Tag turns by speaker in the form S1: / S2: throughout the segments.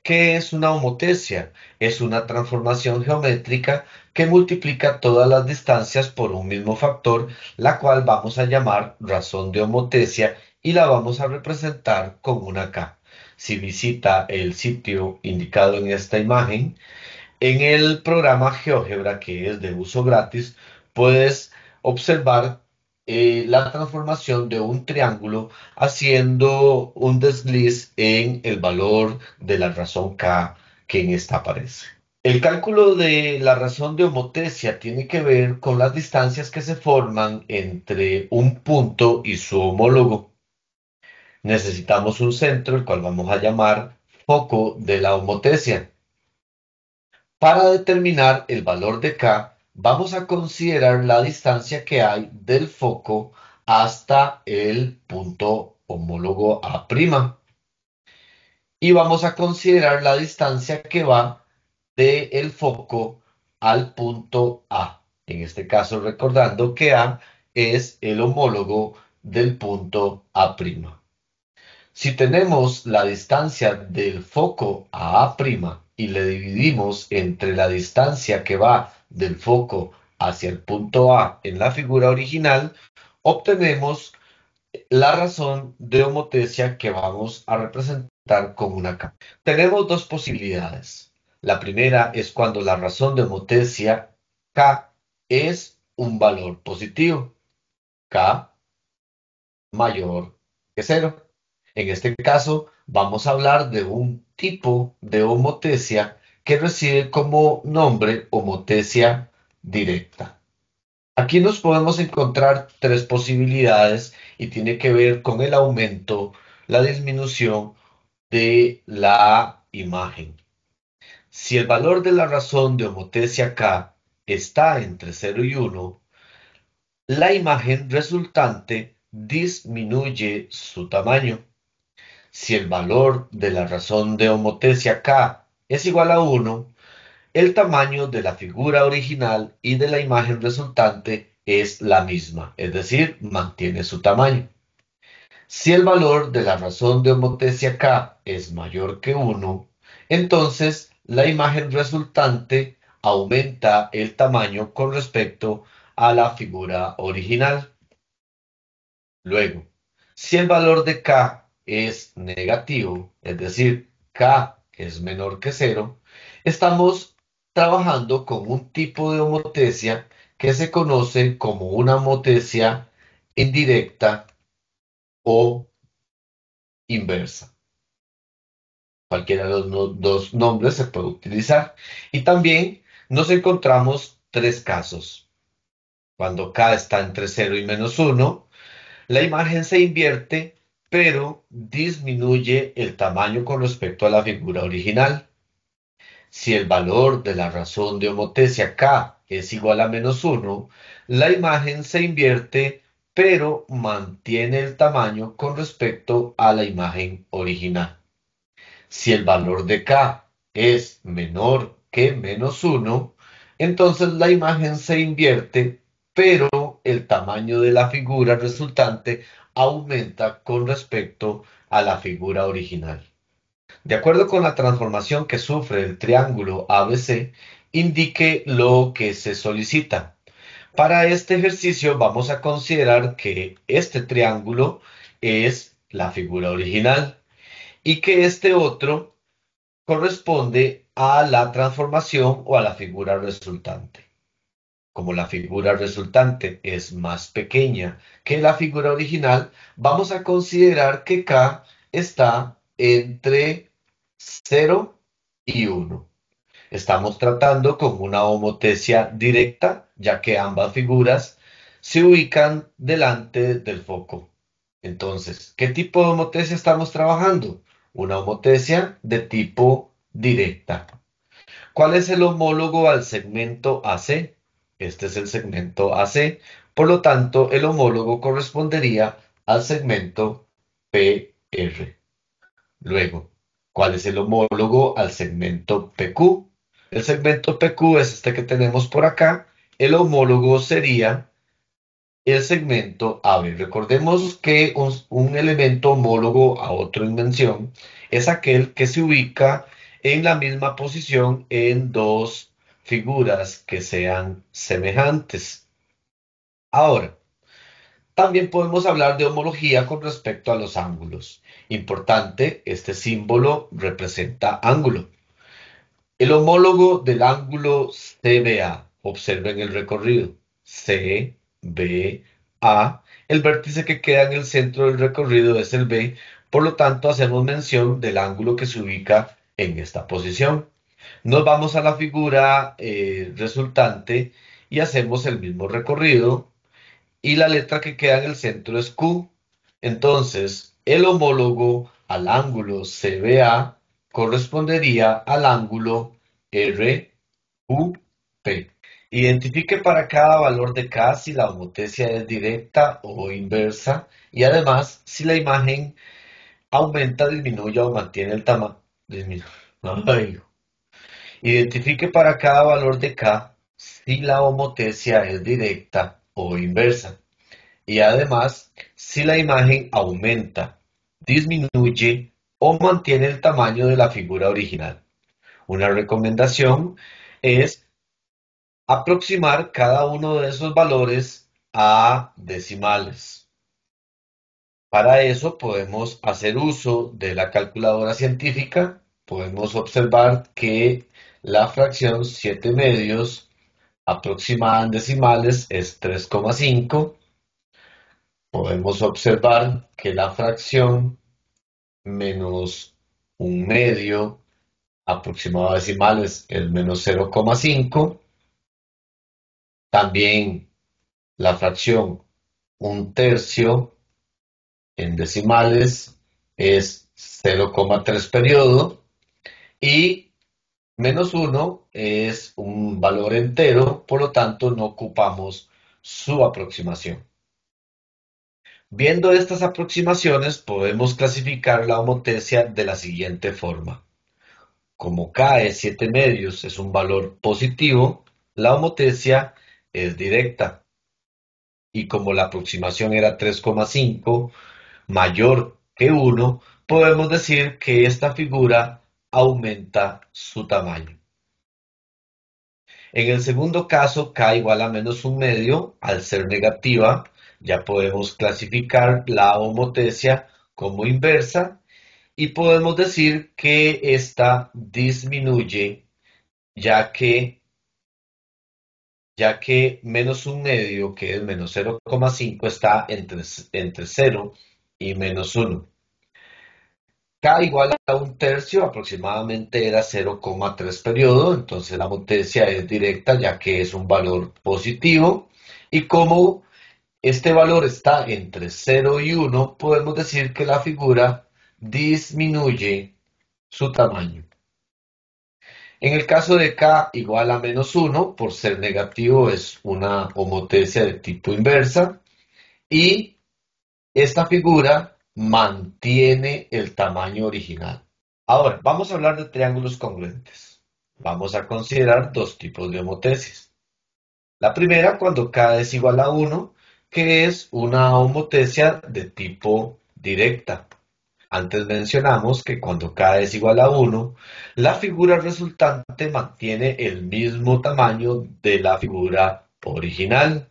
S1: ¿Qué es una homotecia? Es una transformación geométrica que multiplica todas las distancias por un mismo factor, la cual vamos a llamar razón de homotecia y la vamos a representar con una K. Si visita el sitio indicado en esta imagen, en el programa GeoGebra, que es de uso gratis, puedes observar la transformación de un triángulo haciendo un desliz en el valor de la razón K que en esta aparece. El cálculo de la razón de homotecia tiene que ver con las distancias que se forman entre un punto y su homólogo. Necesitamos un centro, el cual vamos a llamar foco de la homotecia. Para determinar el valor de K, vamos a considerar la distancia que hay del foco hasta el punto homólogo A', y vamos a considerar la distancia que va del foco al punto A. En este caso, recordando que A es el homólogo del punto A'. Si tenemos la distancia del foco a A' y le dividimos entre la distancia que va del foco hacia el punto A en la figura original, obtenemos la razón de homotecia que vamos a representar con una K. Tenemos dos posibilidades. La primera es cuando la razón de homotecia K es un valor positivo, K mayor que cero. En este caso, vamos a hablar de un tipo de homotecia que recibe como nombre homotecia directa. Aquí nos podemos encontrar tres posibilidades y tiene que ver con el aumento, la disminución de la imagen. Si el valor de la razón de homotecia K está entre 0 y 1, la imagen resultante disminuye su tamaño. Si el valor de la razón de homotecia K es igual a 1, el tamaño de la figura original y de la imagen resultante es la misma, es decir, mantiene su tamaño. Si el valor de la razón de homotecia K es mayor que 1, entonces la imagen resultante aumenta el tamaño con respecto a la figura original. Luego, si el valor de K es negativo, es decir, K es menor que cero, estamos trabajando con un tipo de homotecia que se conoce como una homotecia indirecta o inversa. Cualquiera de los dos nombres se puede utilizar. Y también nos encontramos tres casos. Cuando K está entre cero y -1, la imagen se invierte, pero disminuye el tamaño con respecto a la figura original. Si el valor de la razón de homotecia K es igual a -1, la imagen se invierte, pero mantiene el tamaño con respecto a la imagen original. Si el valor de K es menor que -1, entonces la imagen se invierte, pero el tamaño de la figura resultante aumenta con respecto a la figura original. De acuerdo con la transformación que sufre el triángulo ABC, indique lo que se solicita. Para este ejercicio vamos a considerar que este triángulo es la figura original y que este otro corresponde a la transformación o a la figura resultante. Como la figura resultante es más pequeña que la figura original, vamos a considerar que K está entre 0 y 1. Estamos tratando con una homotecia directa, ya que ambas figuras se ubican delante del foco. Entonces, ¿qué tipo de homotecia estamos trabajando? Una homotecia de tipo directa. ¿Cuál es el homólogo al segmento AC? Este es el segmento AC. Por lo tanto, el homólogo correspondería al segmento PR. Luego, ¿cuál es el homólogo al segmento PQ? El segmento PQ es este que tenemos por acá. El homólogo sería el segmento AB. Recordemos que un elemento homólogo a otro en mención es aquel que se ubica en la misma posición en dos figuras que sean semejantes. Ahora, también podemos hablar de homología con respecto a los ángulos. Importante, este símbolo representa ángulo. El homólogo del ángulo CBA. Observen el recorrido. CBA. El vértice que queda en el centro del recorrido es el B. Por lo tanto, hacemos mención del ángulo que se ubica en esta posición. Nos vamos a la figura resultante y hacemos el mismo recorrido y la letra que queda en el centro es Q. Entonces, el homólogo al ángulo CBA correspondería al ángulo RQP. Identifique para cada valor de K si la homotecia es directa o inversa y además si la imagen aumenta, disminuye o mantiene el tamaño. Identifique para cada valor de K si la homotecia es directa o inversa. Y además, si la imagen aumenta, disminuye o mantiene el tamaño de la figura original. Una recomendación es aproximar cada uno de esos valores a decimales. Para eso podemos hacer uso de la calculadora científica. Podemos observar que la fracción 7 medios aproximada en decimales es 3,5. Podemos observar que la fracción menos un medio aproximado a decimales es menos 0,5. También la fracción un tercio en decimales es 0,3 periodo y menos 1 es un valor entero, por lo tanto no ocupamos su aproximación. Viendo estas aproximaciones, podemos clasificar la homotecia de la siguiente forma. Como K es 7 medios, es un valor positivo, la homotecia es directa. Y como la aproximación era 3,5 mayor que 1, podemos decir que esta figura aumenta su tamaño. En el segundo caso, K igual a menos un medio, al ser negativa, ya podemos clasificar la homotecia como inversa y podemos decir que esta disminuye ya que, ya que menos un medio, que es menos 0,5, está entre 0 y menos 1. K igual a un tercio, aproximadamente era 0,3 periodo, entonces la homotecia es directa ya que es un valor positivo. Y como este valor está entre 0 y 1, podemos decir que la figura disminuye su tamaño. En el caso de K igual a menos 1, por ser negativo es una homotecia de tipo inversa y esta figura mantiene el tamaño original. Ahora, vamos a hablar de triángulos congruentes. Vamos a considerar dos tipos de homotecias. La primera cuando K es igual a 1, que es una homotecia de tipo directa. Antes mencionamos que cuando K es igual a 1, la figura resultante mantiene el mismo tamaño de la figura original.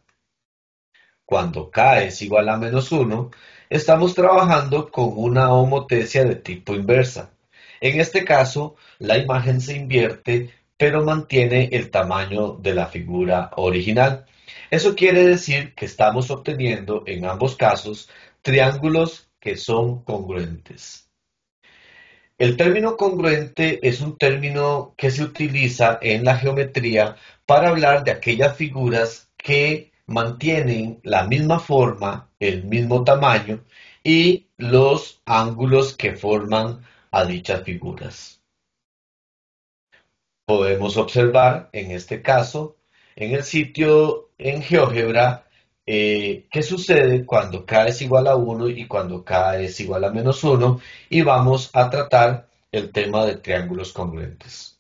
S1: Cuando K es igual a menos 1, estamos trabajando con una homotecia de tipo inversa. En este caso, la imagen se invierte, pero mantiene el tamaño de la figura original. Eso quiere decir que estamos obteniendo en ambos casos triángulos que son congruentes. El término congruente es un término que se utiliza en la geometría para hablar de aquellas figuras que mantienen la misma forma, el mismo tamaño y los ángulos que forman a dichas figuras. Podemos observar en este caso, en el sitio en GeoGebra, qué sucede cuando K es igual a 1 y cuando K es igual a menos 1 y vamos a tratar el tema de triángulos congruentes.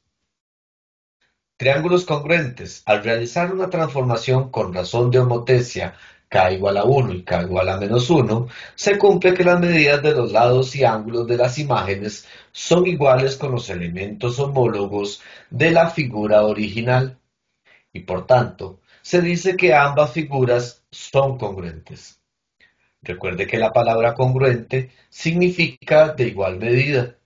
S1: Triángulos congruentes. Al realizar una transformación con razón de homotecia k igual a 1 y k igual a -1, se cumple que las medidas de los lados y ángulos de las imágenes son iguales con los elementos homólogos de la figura original y por tanto se dice que ambas figuras son congruentes. Recuerde que la palabra congruente significa de igual medida.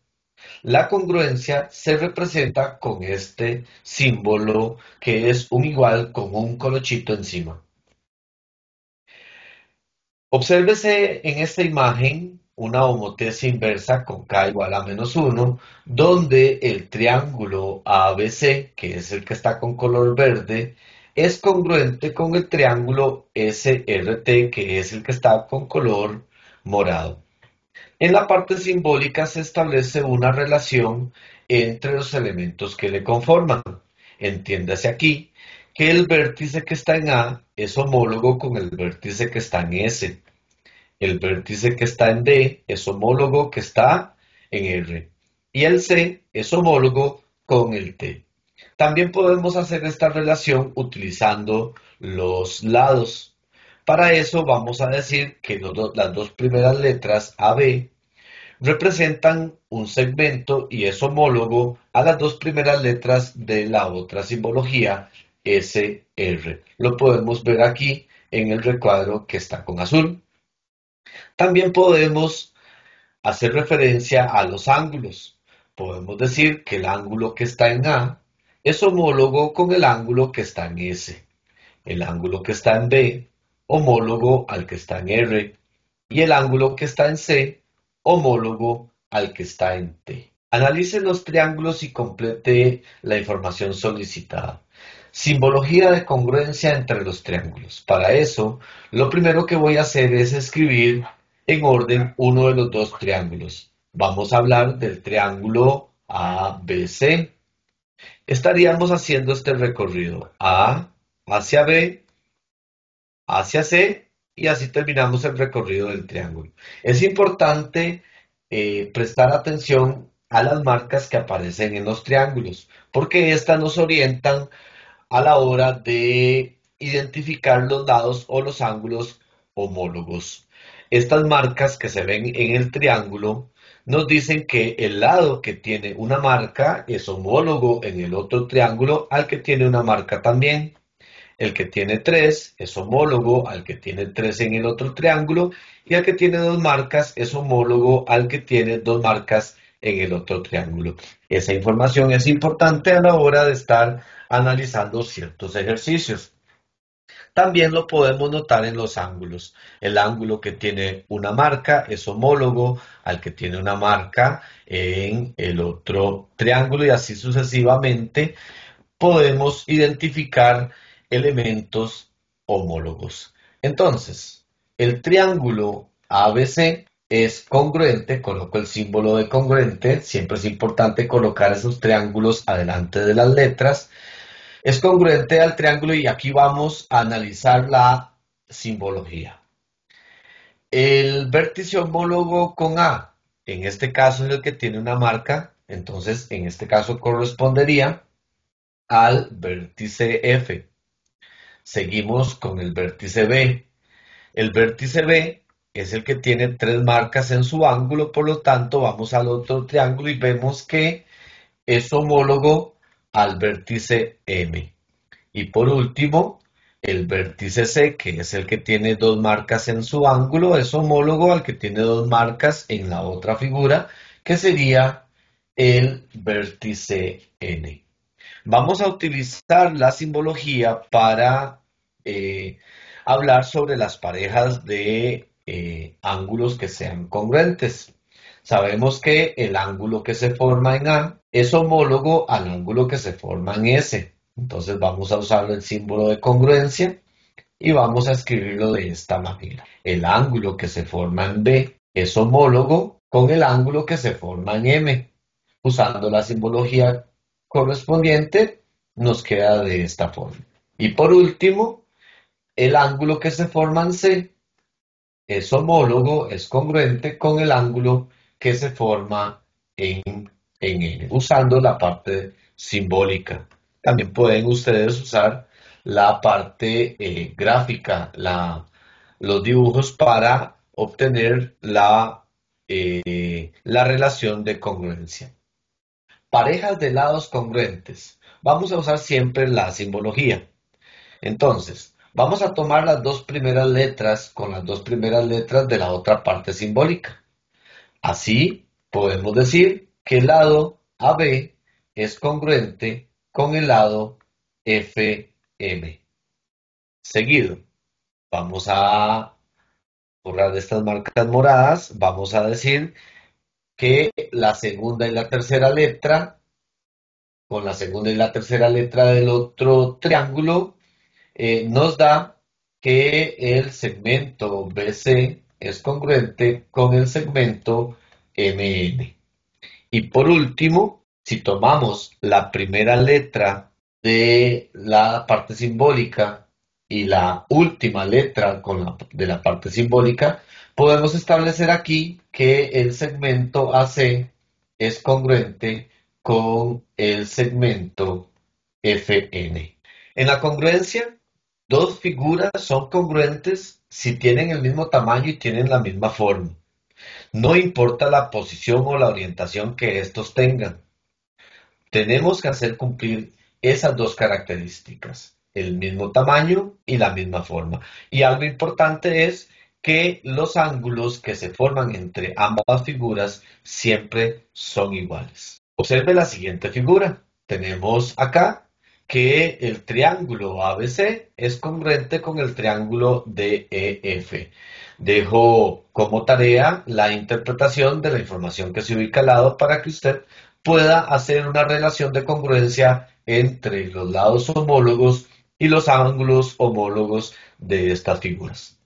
S1: La congruencia se representa con este símbolo que es un igual con un colochito encima. Obsérvese en esta imagen una homotesia inversa con k igual a -1, donde el triángulo ABC, que es el que está con color verde, es congruente con el triángulo SRT, que es el que está con color morado. En la parte simbólica se establece una relación entre los elementos que le conforman. Entiéndase aquí que el vértice que está en A es homólogo con el vértice que está en S. El vértice que está en D es homólogo que está en R. Y el C es homólogo con el T. También podemos hacer esta relación utilizando los lados. Para eso vamos a decir que las dos primeras letras AB representan un segmento y es homólogo a las dos primeras letras de la otra simbología, SR. Lo podemos ver aquí en el recuadro que está con azul. También podemos hacer referencia a los ángulos. Podemos decir que el ángulo que está en A es homólogo con el ángulo que está en S. El ángulo que está en B, homólogo al que está en R. Y el ángulo que está en C, homólogo al que está en T. Analice los triángulos y complete la información solicitada. Simbología de congruencia entre los triángulos. Para eso, lo primero que voy a hacer es escribir en orden uno de los dos triángulos. Vamos a hablar del triángulo ABC. Estaríamos haciendo este recorrido A hacia B, hacia C, y así terminamos el recorrido del triángulo. Es importante prestar atención a las marcas que aparecen en los triángulos, porque estas nos orientan a la hora de identificar los lados o los ángulos homólogos. Estas marcas que se ven en el triángulo nos dicen que el lado que tiene una marca es homólogo en el otro triángulo al que tiene una marca también. El que tiene 3 es homólogo al que tiene 3 en el otro triángulo y al que tiene dos marcas es homólogo al que tiene dos marcas en el otro triángulo. Esa información es importante a la hora de estar analizando ciertos ejercicios. También lo podemos notar en los ángulos. El ángulo que tiene una marca es homólogo al que tiene una marca en el otro triángulo y así sucesivamente podemos identificar elementos homólogos. Entonces, el triángulo ABC es congruente, coloco el símbolo de congruente, siempre es importante colocar esos triángulos adelante de las letras. Es congruente al triángulo y aquí vamos a analizar la simbología. El vértice homólogo con A, en este caso es el que tiene una marca, entonces en este caso correspondería al vértice F. Seguimos con el vértice B. El vértice B es el que tiene tres marcas en su ángulo, por lo tanto vamos al otro triángulo y vemos que es homólogo al vértice M. Y por último, el vértice C, que es el que tiene dos marcas en su ángulo, es homólogo al que tiene dos marcas en la otra figura, que sería el vértice N. Vamos a utilizar la simbología para hablar sobre las parejas de ángulos que sean congruentes. Sabemos que el ángulo que se forma en A es homólogo al ángulo que se forma en S. Entonces vamos a usar el símbolo de congruencia y vamos a escribirlo de esta manera. El ángulo que se forma en B es homólogo con el ángulo que se forma en M. Usando la simbología correspondiente, nos queda de esta forma. Y por último, el ángulo que se forma en C es homólogo, es congruente con el ángulo que se forma en N, usando la parte simbólica. También pueden ustedes usar la parte gráfica, los dibujos para obtener la relación de congruencia. Parejas de lados congruentes. Vamos a usar siempre la simbología. Entonces, vamos a tomar las dos primeras letras con las dos primeras letras de la otra parte simbólica. Así, podemos decir que el lado AB es congruente con el lado FM. Seguido, vamos a borrar estas marcas moradas. Vamos a decir que la segunda y la tercera letra, con la segunda y la tercera letra del otro triángulo, nos da que el segmento BC es congruente con el segmento MN. Y por último, si tomamos la primera letra de la parte simbólica y la última letra de la parte simbólica, podemos establecer aquí que el segmento AC es congruente con el segmento FN. En la congruencia, dos figuras son congruentes si tienen el mismo tamaño y tienen la misma forma. No importa la posición o la orientación que estos tengan. Tenemos que hacer cumplir esas dos características, el mismo tamaño y la misma forma. Y algo importante es que los ángulos que se forman entre ambas figuras siempre son iguales. Observe la siguiente figura. Tenemos acá que el triángulo ABC es congruente con el triángulo DEF. Dejo como tarea la interpretación de la información que se ubica al lado para que usted pueda hacer una relación de congruencia entre los lados homólogos y los ángulos homólogos de estas figuras.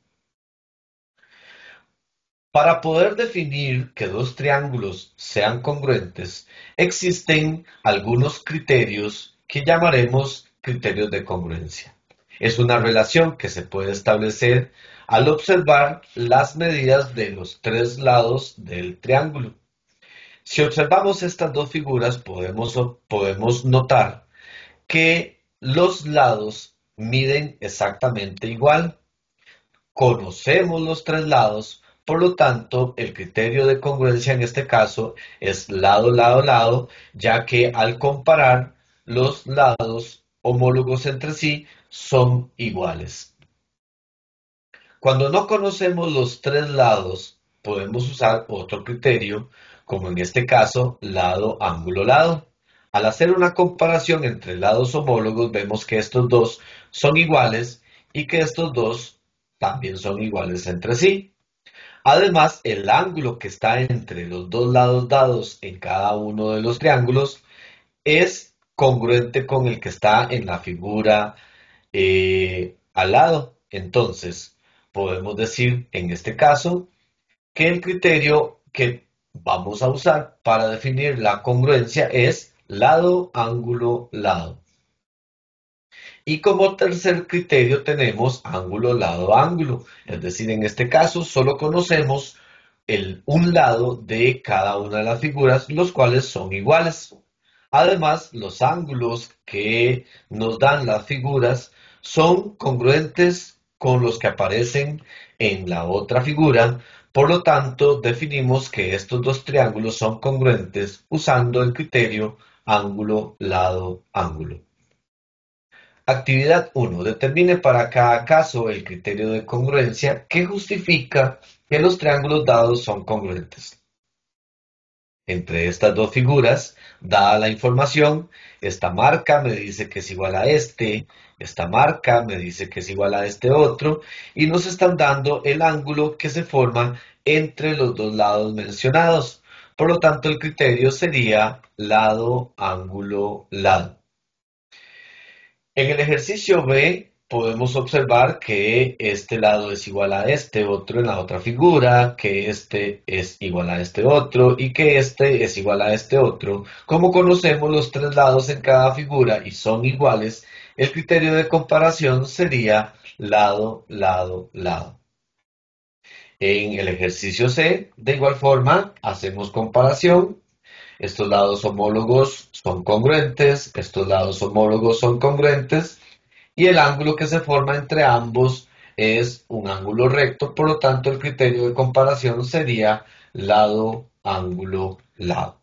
S1: Para poder definir que dos triángulos sean congruentes, existen algunos criterios que llamaremos criterios de congruencia. Es una relación que se puede establecer al observar las medidas de los tres lados del triángulo. Si observamos estas dos figuras, podemos notar que los lados miden exactamente igual. Conocemos los tres lados, por lo tanto, el criterio de congruencia en este caso es lado, lado, lado, ya que al comparar los lados homólogos entre sí son iguales. Cuando no conocemos los tres lados, podemos usar otro criterio, como en este caso, lado, ángulo, lado. Al hacer una comparación entre lados homólogos, vemos que estos dos son iguales y que estos dos también son iguales entre sí. Además, el ángulo que está entre los dos lados dados en cada uno de los triángulos es congruente con el que está en la figura al lado. Entonces, podemos decir en este caso que el criterio que vamos a usar para definir la congruencia es lado, ángulo, lado. Y como tercer criterio tenemos ángulo, lado, ángulo. Es decir, en este caso solo conocemos un lado de cada una de las figuras, los cuales son iguales. Además, los ángulos que nos dan las figuras son congruentes con los que aparecen en la otra figura. Por lo tanto, definimos que estos dos triángulos son congruentes usando el criterio ángulo, lado, ángulo. Actividad 1. Determine para cada caso el criterio de congruencia que justifica que los triángulos dados son congruentes. Entre estas dos figuras, dada la información, esta marca me dice que es igual a esta marca me dice que es igual a este otro, y nos están dando el ángulo que se forma entre los dos lados mencionados. Por lo tanto, el criterio sería lado, ángulo, lado. En el ejercicio B podemos observar que este lado es igual a este otro en la otra figura, que este es igual a este otro y que este es igual a este otro. Como conocemos los tres lados en cada figura y son iguales, el criterio de comparación sería lado, lado, lado. En el ejercicio C, de igual forma, hacemos comparación. Estos lados homólogos son congruentes, estos lados homólogos son congruentes, y el ángulo que se forma entre ambos es un ángulo recto, por lo tanto el criterio de comparación sería lado, ángulo, lado.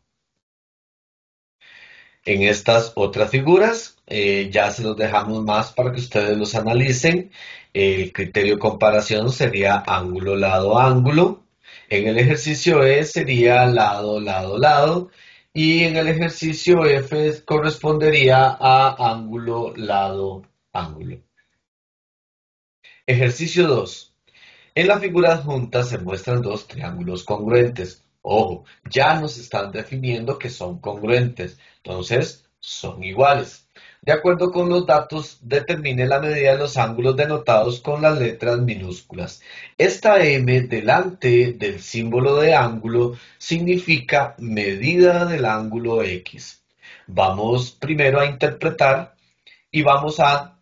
S1: En estas otras figuras ya se los dejamos más para que ustedes los analicen. El criterio de comparación sería ángulo, lado, ángulo. En el ejercicio E sería lado, lado, lado. Y en el ejercicio F correspondería a ángulo, lado, ángulo. Ejercicio 2. En la figura adjunta se muestran dos triángulos congruentes. Ojo, ya nos están definiendo que son congruentes, entonces son iguales. De acuerdo con los datos, determine la medida de los ángulos denotados con las letras minúsculas. Esta M delante del símbolo de ángulo significa medida del ángulo X. Vamos primero a interpretar y vamos a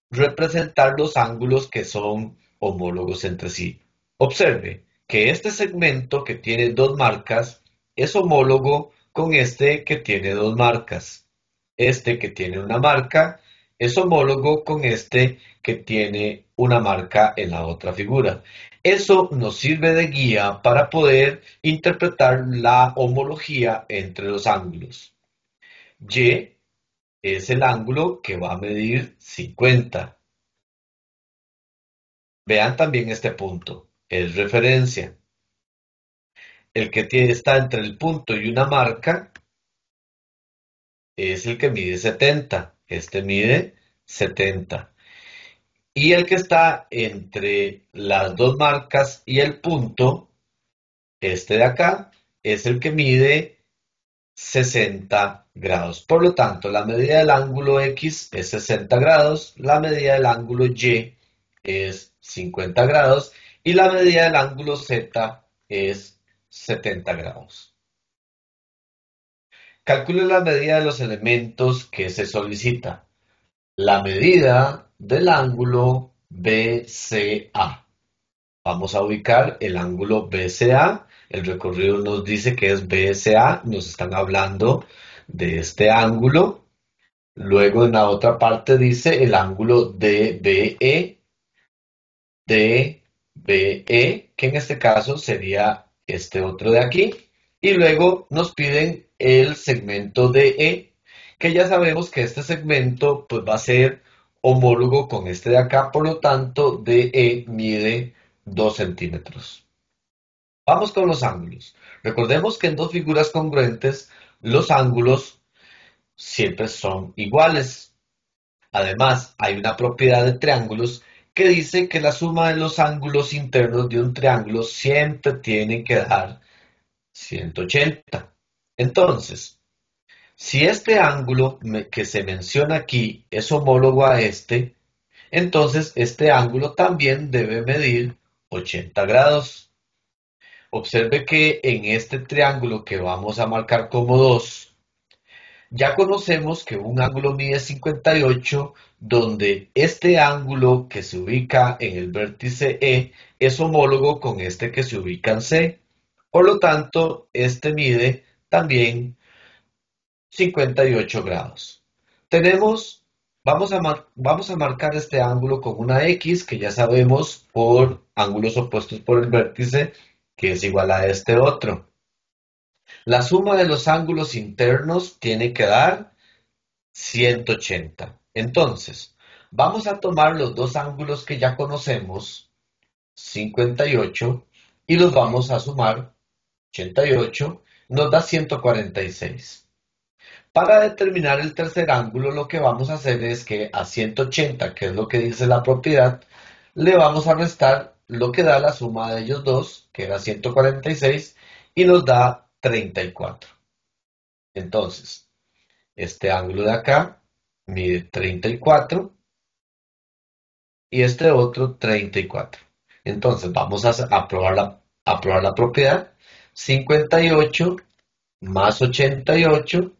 S1: representar los ángulos que son homólogos entre sí. Observe que este segmento que tiene dos marcas es homólogo con este que tiene dos marcas. Este que tiene una marca es homólogo con este que tiene una marca en la otra figura. Eso nos sirve de guía para poder interpretar la homología entre los ángulos. Y es el ángulo que va a medir 50. Vean también este punto, es referencia. El que está entre el punto y una marca es el que mide 70. Este mide 70. Y el que está entre las dos marcas y el punto, este de acá, es el que mide 60 grados. Por lo tanto, la medida del ángulo X es 60 grados, la medida del ángulo Y es 50 grados y la medida del ángulo Z es 70 grados. Calcule la medida de los elementos que se solicita. La medida del ángulo BCA. Vamos a ubicar el ángulo BCA. El recorrido nos dice que es BCA. Nos están hablando de este ángulo. Luego en la otra parte dice el ángulo DBE. DBE, que en este caso sería este otro de aquí. Y luego nos piden el segmento DE, que ya sabemos que este segmento pues va a ser homólogo con este de acá, por lo tanto DE mide 2 centímetros. Vamos con los ángulos. Recordemos que en dos figuras congruentes los ángulos siempre son iguales. Además, hay una propiedad de triángulos que dice que la suma de los ángulos internos de un triángulo siempre tiene que dar 180. Entonces, si este ángulo que se menciona aquí es homólogo a este, entonces este ángulo también debe medir 80 grados. Observe que en este triángulo que vamos a marcar como 2, ya conocemos que un ángulo mide 58, donde este ángulo que se ubica en el vértice E es homólogo con este que se ubica en C. Por lo tanto, este mide también 58 grados. Vamos a marcar este ángulo con una X, que ya sabemos por ángulos opuestos por el vértice, que es igual a este otro. La suma de los ángulos internos tiene que dar 180. Entonces, vamos a tomar los dos ángulos que ya conocemos, 58, y los vamos a sumar, 88, nos da 146. Para determinar el tercer ángulo, lo que vamos a hacer es que a 180, que es lo que dice la propiedad, le vamos a restar lo que da la suma de ellos dos, que era 146, y nos da 34. Entonces, este ángulo de acá mide 34 y este otro 34. Entonces vamos a probar la propiedad. 58 más 88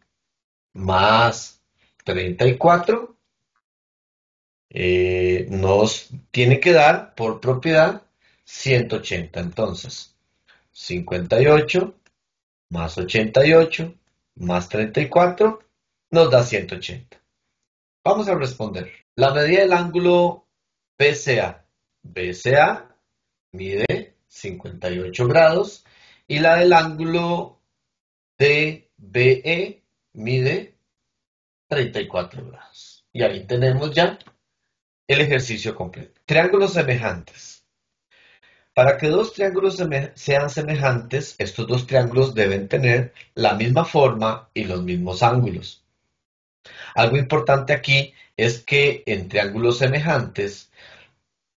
S1: más 34 nos tiene que dar por propiedad 180. Entonces 58 más 88 más 34 nos da 180. Vamos a responder. La medida del ángulo PCA. BCA mide 58 grados y la del ángulo DBE mide 34 grados. Y ahí tenemos ya el ejercicio completo. Triángulos semejantes. Para que dos triángulos sean semejantes, estos dos triángulos deben tener la misma forma y los mismos ángulos. Algo importante aquí es que en triángulos semejantes,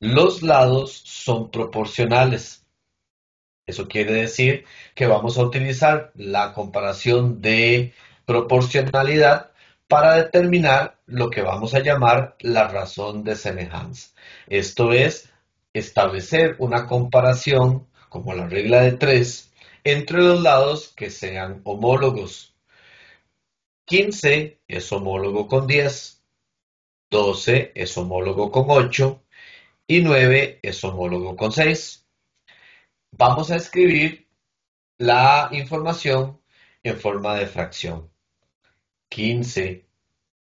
S1: los lados son proporcionales. Eso quiere decir que vamos a utilizar la comparación de proporcionalidad para determinar lo que vamos a llamar la razón de semejanza. Esto es establecer una comparación, como la regla de 3, entre los lados que sean homólogos. 15 es homólogo con 10, 12 es homólogo con 8 y 9 es homólogo con 6. Vamos a escribir la información en forma de fracción. 15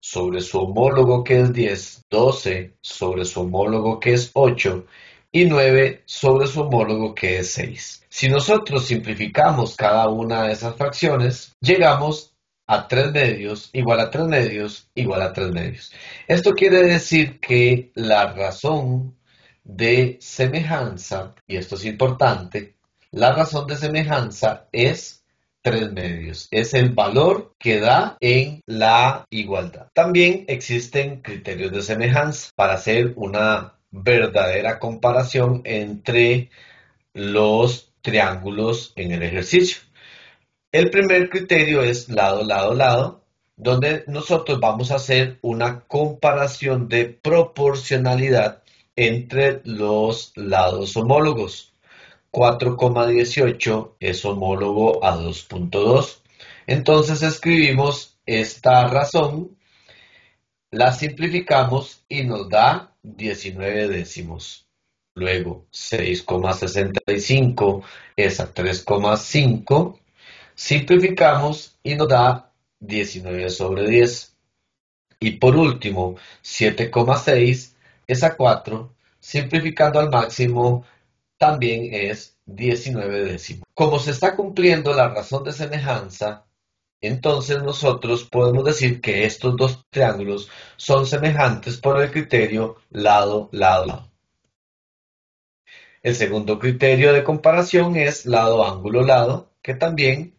S1: sobre su homólogo que es 10, 12 sobre su homólogo que es 8 y 9 sobre su homólogo que es 6. Si nosotros simplificamos cada una de esas fracciones, llegamos a 3 medios igual a 3 medios igual a 3 medios. Esto quiere decir que la razón de semejanza, y esto es importante, la razón de semejanza es 3 medios. Es el valor que da en la igualdad. También existen criterios de semejanza para hacer una verdadera comparación entre los triángulos en el ejercicio. El primer criterio es lado, lado, lado, donde nosotros vamos a hacer una comparación de proporcionalidad entre los lados homólogos. 4,18 es homólogo a 2,2. Entonces escribimos esta razón, la simplificamos y nos da 19 décimos. Luego 6,65 es a 3,5. Simplificamos y nos da 19 sobre 10. Y por último, 7,6 es a 4. Simplificando al máximo también es 19 décimos. Como se está cumpliendo la razón de semejanza, entonces nosotros podemos decir que estos dos triángulos son semejantes por el criterio lado, lado, lado. El segundo criterio de comparación es lado, ángulo, lado, que también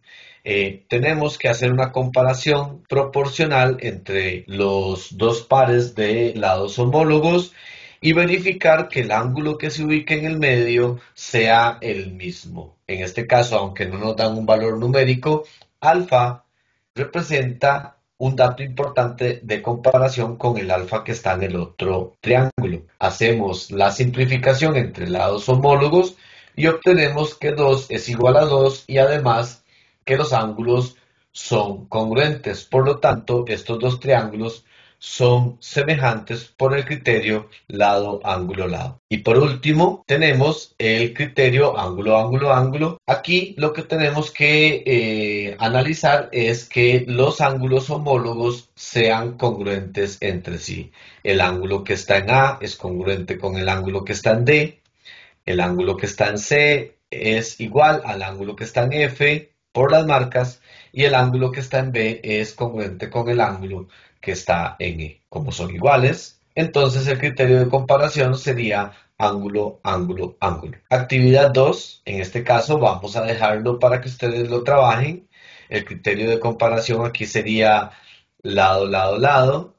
S1: tenemos que hacer una comparación proporcional entre los dos pares de lados homólogos y verificar que el ángulo que se ubique en el medio sea el mismo. En este caso, aunque no nos dan un valor numérico, alfa representa un dato importante de comparación con el alfa que está en el otro triángulo. Hacemos la simplificación entre lados homólogos y obtenemos que 2 es igual a 2 y además que los ángulos son congruentes. Por lo tanto, estos dos triángulos son semejantes por el criterio lado, ángulo, lado. Y por último, tenemos el criterio ángulo, ángulo, ángulo. Aquí lo que tenemos que analizar es que los ángulos homólogos sean congruentes entre sí. El ángulo que está en A es congruente con el ángulo que está en D. El ángulo que está en C es igual al ángulo que está en F por las marcas y el ángulo que está en B es congruente con el ángulo que está en E. Como son iguales, entonces el criterio de comparación sería ángulo, ángulo, ángulo. Actividad 2, en este caso vamos a dejarlo para que ustedes lo trabajen. El criterio de comparación aquí sería lado, lado, lado.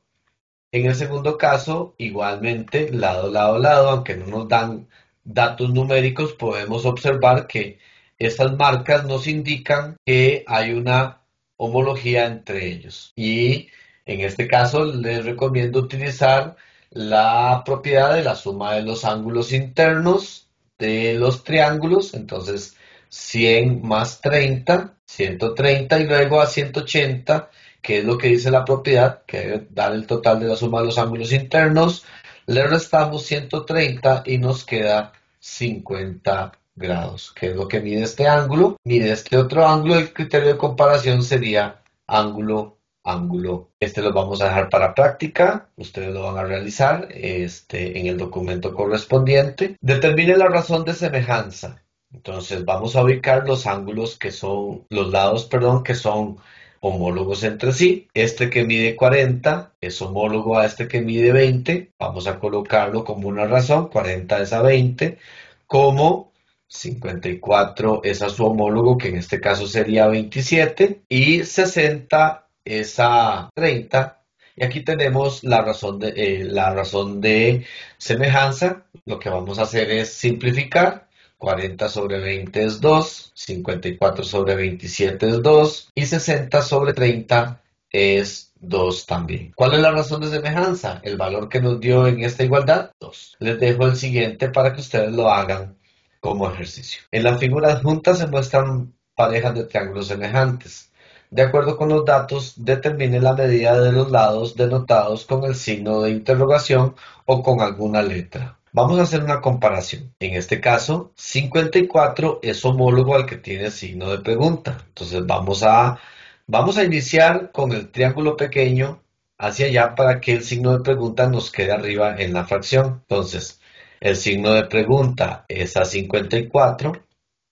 S1: En el segundo caso, igualmente, lado, lado, lado, aunque no nos dan datos numéricos, podemos observar que estas marcas nos indican que hay una homología entre ellos. Y en este caso les recomiendo utilizar la propiedad de la suma de los ángulos internos de los triángulos. Entonces, 100 más 30, 130 y luego a 180, que es lo que dice la propiedad, que debe dar el total de la suma de los ángulos internos. Le restamos 130 y nos queda 50 grados, que es lo que mide este ángulo. Mide este otro ángulo, el criterio de comparación sería ángulo, ángulo. Este lo vamos a dejar para práctica. Ustedes lo van a realizar en el documento correspondiente. Determine la razón de semejanza. Entonces vamos a ubicar los ángulos que son, los lados, perdón, que son homólogos entre sí. Este que mide 40 es homólogo a este que mide 20. Vamos a colocarlo como una razón. 40 es a 20. Como 54 es a su homólogo, que en este caso sería 27. Y 60 es a 30. Y aquí tenemos la razón de semejanza. Lo que vamos a hacer es simplificar. 40 sobre 20 es 2, 54 sobre 27 es 2 y 60 sobre 30 es 2 también. ¿Cuál es la razón de semejanza? El valor que nos dio en esta igualdad, 2. Les dejo el siguiente para que ustedes lo hagan como ejercicio. En la figura adjunta se muestran parejas de triángulos semejantes. De acuerdo con los datos, determine la medida de los lados denotados con el signo de interrogación o con alguna letra. Vamos a hacer una comparación. En este caso, 54 es homólogo al que tiene signo de pregunta. Entonces vamos a iniciar con el triángulo pequeño hacia allá para que el signo de pregunta nos quede arriba en la fracción. Entonces, el signo de pregunta es a 54,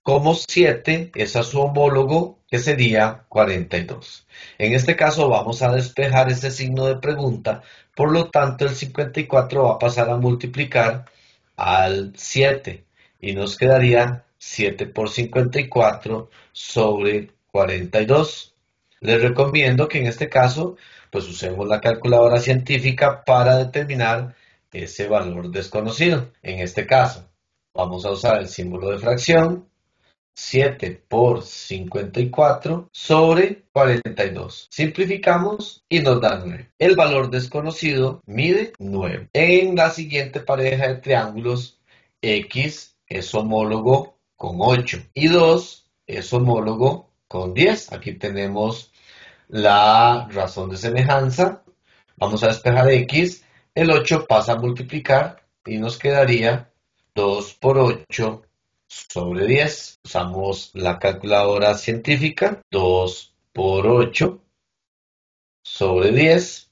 S1: como 7 es a su homólogo, que sería 42. En este caso vamos a despejar ese signo de pregunta, por lo tanto el 54 va a pasar a multiplicar al 7 y nos quedaría 7 por 54 sobre 42. Les recomiendo que en este caso pues usemos la calculadora científica para determinar ese valor desconocido. En este caso vamos a usar el símbolo de fracción. 7 por 54 sobre 42. Simplificamos y nos da 9. El valor desconocido mide 9. En la siguiente pareja de triángulos, X es homólogo con 8 y 2 es homólogo con 10. Aquí tenemos la razón de semejanza. Vamos a despejar X. El 8 pasa a multiplicar y nos quedaría 2 por 8 sobre 10. Usamos la calculadora científica. 2 por 8 sobre 10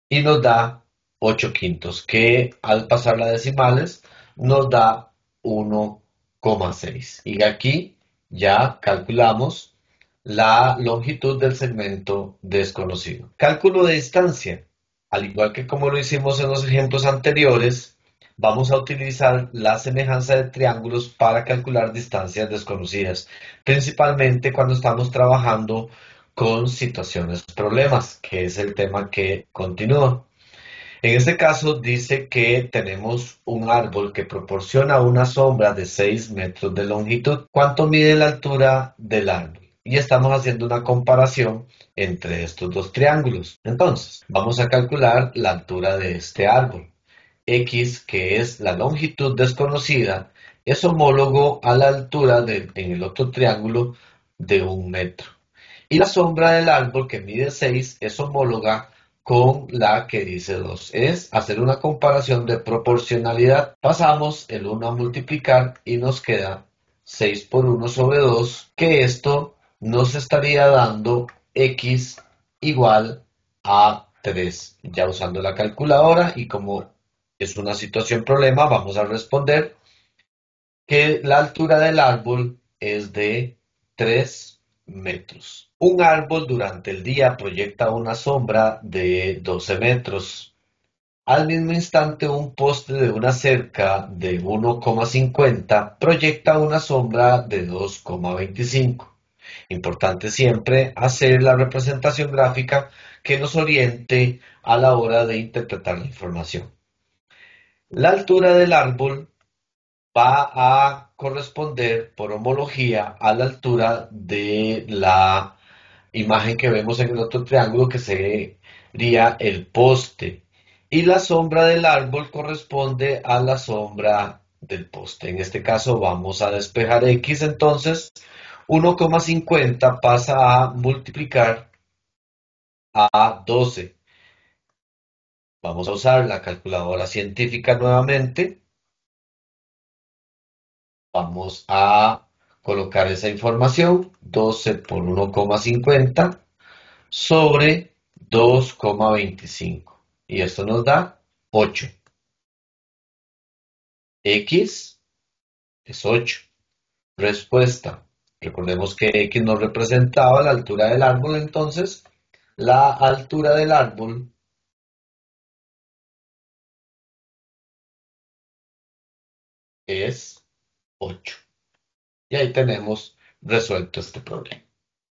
S1: y nos da 8 quintos, que al pasar las decimales nos da 1,6. Y aquí ya calculamos la longitud del segmento desconocido. Cálculo de distancia. Al igual que como lo hicimos en los ejemplos anteriores, vamos a utilizar la semejanza de triángulos para calcular distancias desconocidas, principalmente cuando estamos trabajando con situaciones problemas, que es el tema que continúa. En este caso dice que tenemos un árbol que proporciona una sombra de 6 metros de longitud. ¿Cuánto mide la altura del árbol? Y estamos haciendo una comparación entre estos dos triángulos. Entonces, vamos a calcular la altura de este árbol. X, que es la longitud desconocida, es homólogo a la altura en el otro triángulo de 1 metro. Y la sombra del árbol, que mide 6, es homóloga con la que dice 2. Es hacer una comparación de proporcionalidad. Pasamos el 1 a multiplicar y nos queda 6 por 1 sobre 2, que esto nos estaría dando X igual a 3. Ya usando la calculadora y como es una situación problema, vamos a responder que la altura del árbol es de 3 metros. Un árbol durante el día proyecta una sombra de 12 metros. Al mismo instante, un poste de una cerca de 1,50 proyecta una sombra de 2,25. Importante siempre hacer la representación gráfica que nos oriente a la hora de interpretar la información. La altura del árbol va a corresponder por homología a la altura de la imagen que vemos en el otro triángulo, que sería el poste. Y la sombra del árbol corresponde a la sombra del poste. En este caso vamos a despejar X, entonces 1,50 pasa a multiplicar a 12. Vamos a usar la calculadora científica nuevamente. Vamos a colocar esa información, 12 por 1,50 sobre 2,25. Y esto nos da 8. X es 8. Respuesta. Recordemos que X nos representaba la altura del árbol, entonces la altura del árbol es 8. Y ahí tenemos resuelto este problema.